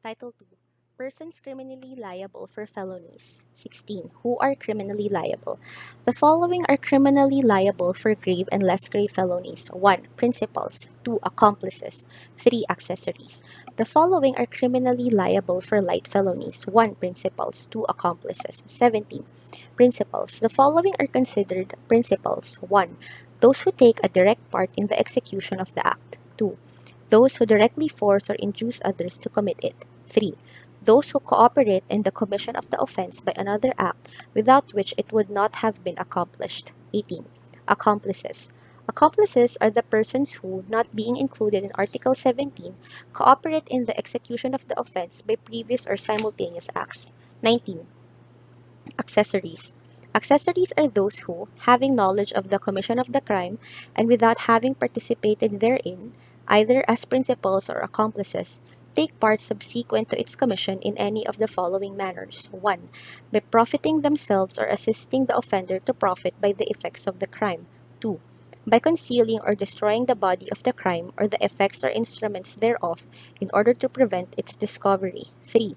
Title 2. Persons criminally liable for felonies. 16. Who are criminally liable? The following are criminally liable for grave and less grave felonies. 1. Principals. 2. Accomplices. 3. Accessories. The following are criminally liable for light felonies. 1. Principals. 2. Accomplices. 17. Principals. The following are considered principals. 1. Those who take a direct part in the execution of the act. 2. Those who directly force or induce others to commit it. 3. Those who cooperate in the commission of the offense by another act without which it would not have been accomplished. 18. Accomplices. Accomplices are the persons who, not being included in Article 17, cooperate in the execution of the offense by previous or simultaneous acts. 19. Accessories. Accessories are those who, having knowledge of the commission of the crime and without having participated therein, either as principals or accomplices, take part subsequent to its commission in any of the following manners. 1. By profiting themselves or assisting the offender to profit by the effects of the crime. 2. By concealing or destroying the body of the crime or the effects or instruments thereof in order to prevent its discovery. 3.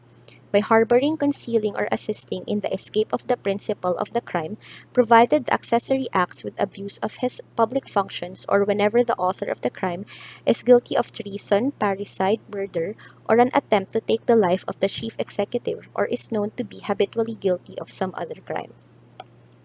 By harboring, concealing, or assisting in the escape of the principal of the crime, provided the accessory acts with abuse of his public functions, or whenever the author of the crime is guilty of treason, parricide, murder, or an attempt to take the life of the chief executive, or is known to be habitually guilty of some other crime.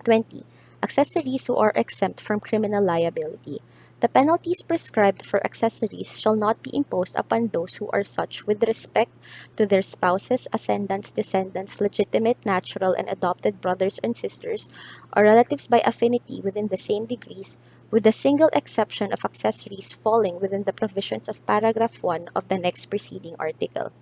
20. Accessories who are exempt from criminal liability. The penalties prescribed for accessories shall not be imposed upon those who are such with respect to their spouses, ascendants, descendants, legitimate, natural, and adopted brothers and sisters, or relatives by affinity within the same degrees, with the single exception of accessories falling within the provisions of paragraph 1 of the next preceding article.